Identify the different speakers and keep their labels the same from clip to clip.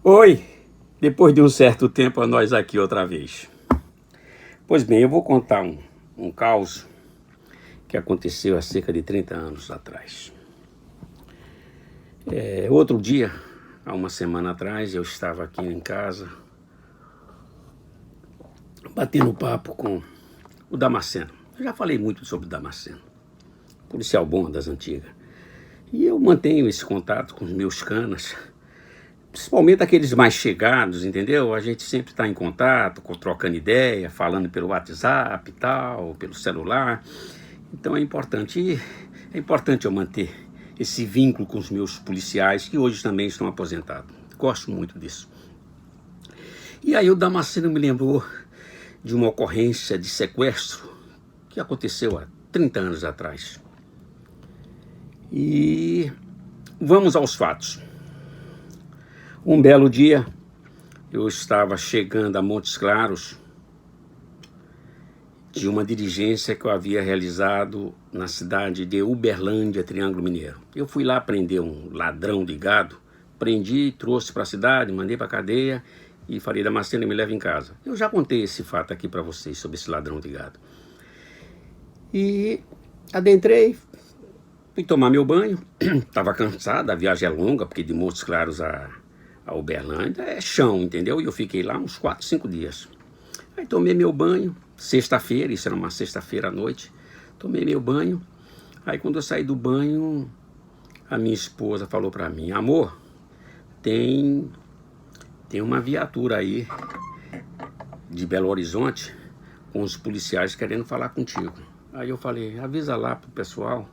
Speaker 1: Oi, depois de um certo tempo nós aqui outra vez. Pois bem, eu vou contar um caos que aconteceu há cerca de 30 anos atrás. Outro dia, há uma semana atrás, eu estava aqui em casa, batendo papo com o Damasceno. Eu já falei muito sobre o Damasceno, policial bom das antigas. E eu mantenho esse contato com os meus canas, principalmente aqueles mais chegados, entendeu? A gente sempre está em contato, trocando ideia, falando pelo WhatsApp e tal, pelo celular. Então é importante eu manter esse vínculo com os meus policiais, que hoje também estão aposentados. Gosto muito disso. E aí o Damasceno me lembrou de uma ocorrência de sequestro que aconteceu há 30 anos atrás. E vamos aos fatos. Um belo dia, eu estava chegando a Montes Claros de uma diligência que eu havia realizado na cidade de Uberlândia, Triângulo Mineiro. Eu fui lá prender um ladrão de gado, prendi, trouxe para a cidade, mandei para a cadeia e falei: Damasceno, me leva em casa. Eu já contei esse fato aqui para vocês sobre esse ladrão de gado. E adentrei, fui tomar meu banho, estava cansado, a viagem é longa, porque de Montes Claros a Uberlândia é chão, entendeu? E eu fiquei lá uns 4, 5 dias. Aí tomei meu banho, sexta-feira, isso era uma sexta-feira à noite, tomei meu banho. Aí quando eu saí do banho, a minha esposa falou para mim: amor, tem uma viatura aí de Belo Horizonte com os policiais querendo falar contigo. Aí eu falei: avisa lá pro pessoal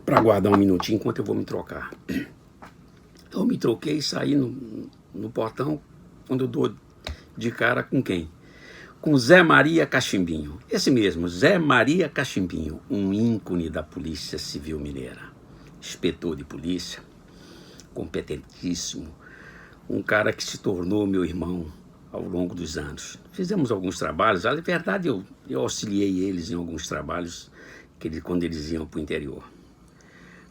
Speaker 1: para aguardar um minutinho enquanto eu vou me trocar. Eu me troquei e saí no portão, quando eu dou de cara com quem? Com Zé Maria Cachimbinho. Esse mesmo, Zé Maria Cachimbinho, um ícone da Polícia Civil Mineira. Inspetor de polícia, competentíssimo, um cara que se tornou meu irmão ao longo dos anos. Fizemos alguns trabalhos, na verdade eu auxiliei eles em alguns trabalhos quando eles iam para o interior.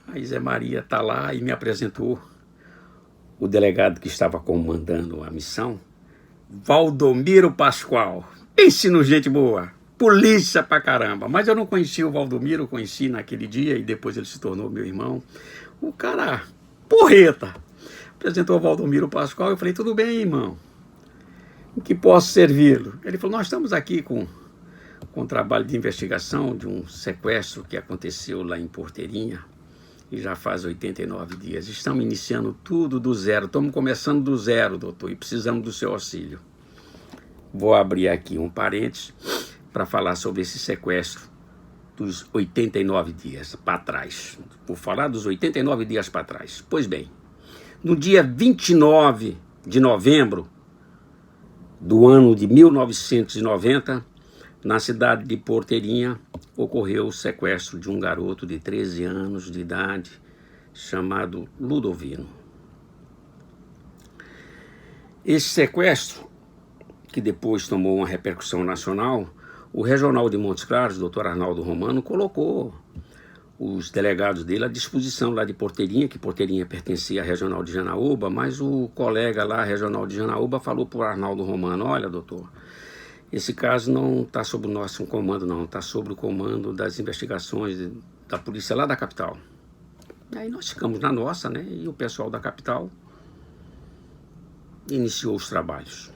Speaker 1: Aí Zé Maria está lá e me apresentou o delegado que estava comandando a missão, Valdomiro Pascoal. Pense no gente boa, polícia pra caramba. Mas eu não conhecia o Valdomiro, conheci naquele dia e depois ele se tornou meu irmão. O cara, porreta, apresentou o Valdomiro Pascoal. Eu falei: tudo bem, irmão, em que posso servi-lo? Ele falou: nós estamos aqui com um trabalho de investigação de um sequestro que aconteceu lá em Porteirinha. E já faz 89 dias. Estamos iniciando tudo do zero. Estamos começando do zero, doutor, e precisamos do seu auxílio. Vou abrir aqui um parênteses para falar sobre esse sequestro dos 89 dias para trás. Vou falar dos 89 dias para trás. Pois bem, no dia 29 de novembro do ano de 1990, na cidade de Porteirinha, ocorreu o sequestro de um garoto de 13 anos de idade, chamado Ludovino. Esse sequestro, que depois tomou uma repercussão nacional, o regional de Montes Claros, doutor Arnaldo Romano, colocou os delegados dele à disposição lá de Porteirinha, que Porteirinha pertencia à regional de Janaúba, mas o colega lá, regional de Janaúba, falou para o Arnaldo Romano: olha, doutor, esse caso não está sob o nosso comando, não. Está sob o comando das investigações da polícia lá da capital. Aí nós ficamos na nossa, né? E o pessoal da capital iniciou os trabalhos.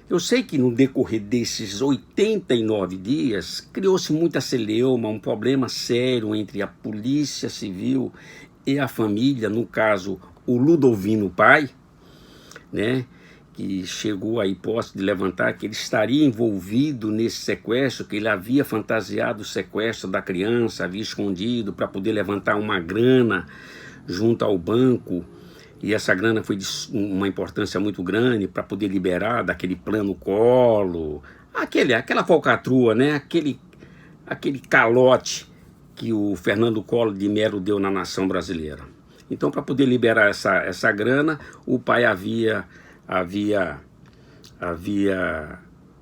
Speaker 1: Eu sei que no decorrer desses 89 dias, criou-se muita celeuma, um problema sério entre a polícia civil e a família, no caso, o Ludovino pai, né? Que chegou à hipótese de levantar que ele estaria envolvido nesse sequestro, que ele havia fantasiado o sequestro da criança, havia escondido para poder levantar uma grana junto ao banco, e essa grana foi de uma importância muito grande para poder liberar daquele plano Collor, aquela falcatrua, né? aquele calote que o Fernando Collor de Mello deu na nação brasileira. Então, para poder liberar essa grana, o pai havia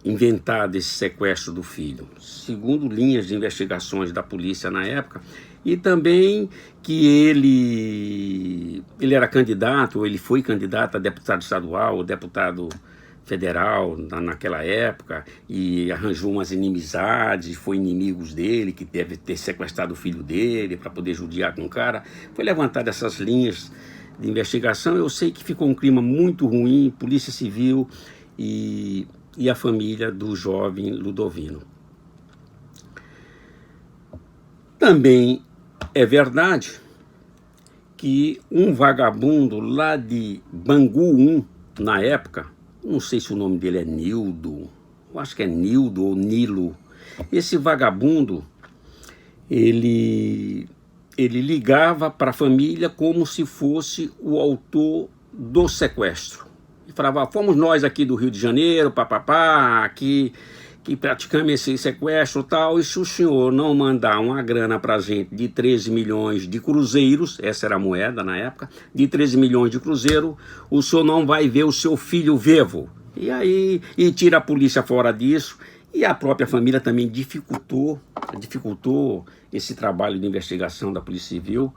Speaker 1: inventado esse sequestro do filho, segundo linhas de investigações da polícia na época, e também que ele ele era candidato, ou ele foi candidato a deputado estadual, deputado federal naquela época, e arranjou umas inimizades, foi inimigos dele, que deve ter sequestrado o filho dele para poder judiar com o cara. Foi levantada essas linhas de investigação. Eu sei que ficou um clima muito ruim, Polícia Civil e a família do jovem Ludovino. Também é verdade que um vagabundo lá de Bangu 1, na época, não sei se o nome dele é Nildo, eu acho que é Nildo ou Nilo. Esse vagabundo, ele ligava para a família como se fosse o autor do sequestro. E falava, fomos nós aqui do Rio de Janeiro, papapá, que praticamos esse sequestro e tal, e se o senhor não mandar uma grana para a gente de 13 milhões de cruzeiros, essa era a moeda na época, de 13 milhões de cruzeiro, o senhor não vai ver o seu filho vivo. E aí, tira a polícia fora disso, e a própria família também dificultou esse trabalho de investigação da Polícia Civil.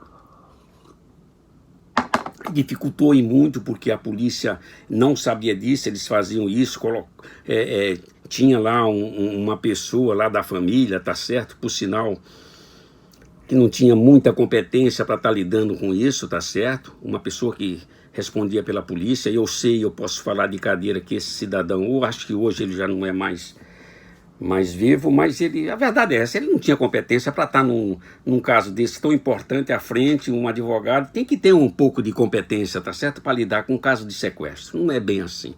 Speaker 1: Dificultou e muito, porque a polícia não sabia disso, eles faziam isso, tinha lá uma pessoa lá da família, tá certo? Por sinal, que não tinha muita competência para estar lidando com isso, tá certo? Uma pessoa que respondia pela polícia. Eu sei, eu posso falar de cadeira que esse cidadão, eu acho que hoje ele já não é mais vivo, mas a verdade é essa, ele não tinha competência para estar num caso desse tão importante à frente. Um advogado tem que ter um pouco de competência, tá certo? Para lidar com um caso de sequestro, não é bem assim.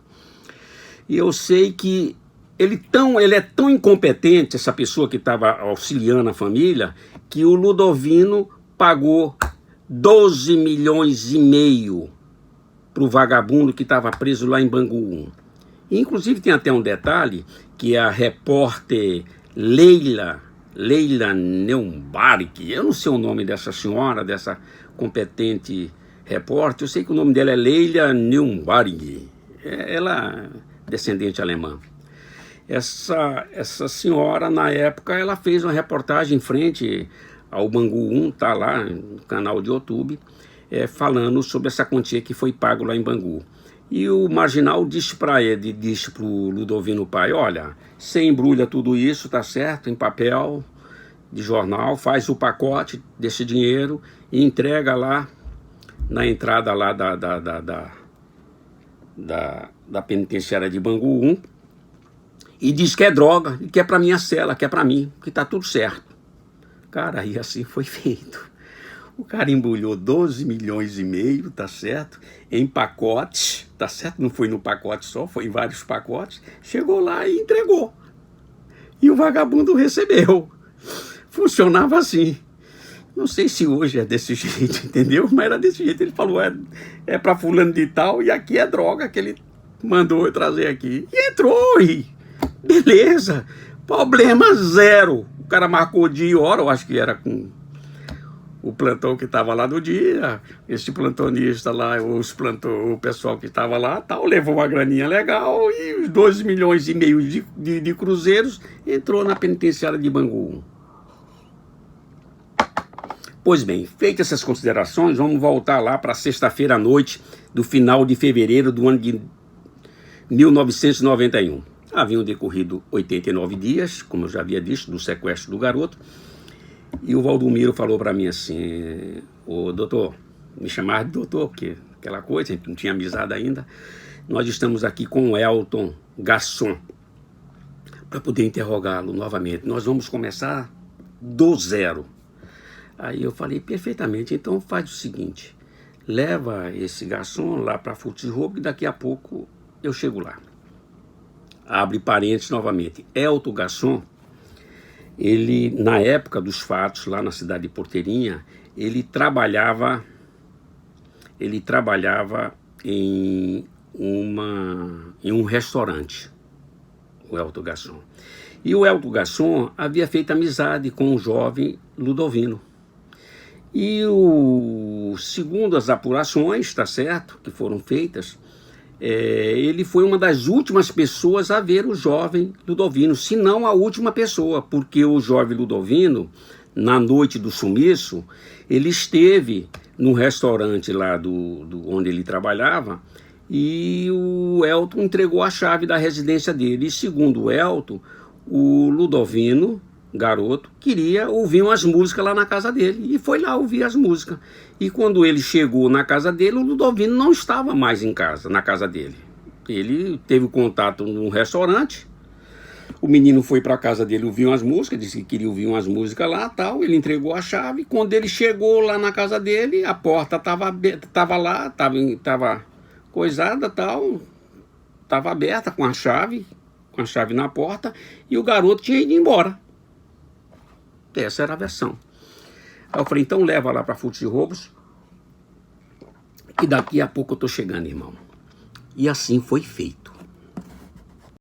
Speaker 1: E eu sei que ele é tão incompetente, essa pessoa que estava auxiliando a família, que o Ludovino pagou 12 milhões e meio para o vagabundo que estava preso lá em Bangu 1. E, inclusive tem até um detalhe, que a repórter Leila Neumbark, eu não sei o nome dessa senhora, dessa competente repórter, eu sei que o nome dela é Leila Neumbark, ela é descendente alemã. Essa senhora, na época, ela fez uma reportagem em frente ao Bangu 1, tá lá no canal de YouTube, falando sobre essa quantia que foi pago lá em Bangu. E o marginal disse para o Ludovino pai, olha, você embrulha tudo isso, tá certo, em papel de jornal, faz o pacote desse dinheiro e entrega lá na entrada lá da penitenciária de Bangu 1, e diz que é droga, e que é para minha cela, que é para mim, que tá tudo certo. Cara, e assim foi feito. O cara embrulhou 12 milhões e meio, tá certo? Em pacotes, tá certo? Não foi no pacote só, foi em vários pacotes. Chegou lá e entregou. E o vagabundo recebeu. Funcionava assim. Não sei se hoje é desse jeito, entendeu? Mas era desse jeito. Ele falou, é para fulano de tal, e aqui é droga que ele mandou eu trazer aqui. E entrou, e beleza. Problema zero. O cara marcou dia e hora, eu acho que era com o plantão que estava lá no dia, esse plantonista lá, o pessoal que estava lá, tal, levou uma graninha legal e os 12 milhões e meio de cruzeiros entrou na penitenciária de Bangu 1. Pois bem, feitas essas considerações, vamos voltar lá para sexta-feira à noite do final de fevereiro do ano de 1991. Haviam decorrido 89 dias, como eu já havia dito, do sequestro do garoto. E o Valdomiro falou para mim assim, ô doutor, me chamava de doutor, porque aquela coisa, a gente não tinha amizade ainda. Nós estamos aqui com o Elton Gasson para poder interrogá-lo novamente. Nós vamos começar do zero. Aí eu falei, perfeitamente, então faz o seguinte, leva esse garçom lá para Futs Roubo e daqui a pouco eu chego lá. Abre parênteses novamente, Elton Gasson, ele, na época dos fatos, lá na cidade de Porteirinha, ele trabalhava em um restaurante, o Elton Gasson. E o Elton Gasson havia feito amizade com o jovem Ludovino. E segundo as apurações, tá certo, que foram feitas, ele foi uma das últimas pessoas a ver o jovem Ludovino, se não a última pessoa, porque o jovem Ludovino, na noite do sumiço, ele esteve no restaurante lá onde ele trabalhava, e o Elton entregou a chave da residência dele. E segundo o Elton, o Ludovino, garoto, queria ouvir umas músicas lá na casa dele, e foi lá ouvir as músicas. E quando ele chegou na casa dele, o Ludovino não estava mais em casa, na casa dele. Ele teve contato num restaurante, o menino foi para a casa dele ouvir umas músicas, disse que queria ouvir umas músicas lá, tal. Ele entregou a chave. Quando ele chegou lá na casa dele, a porta estava lá, estava coisada, tal, estava aberta com a chave na porta, e o garoto tinha ido embora. Essa era a versão. Aí eu falei, então leva lá para Furtos e Roubos, que daqui a pouco eu estou chegando, irmão. E assim foi feito.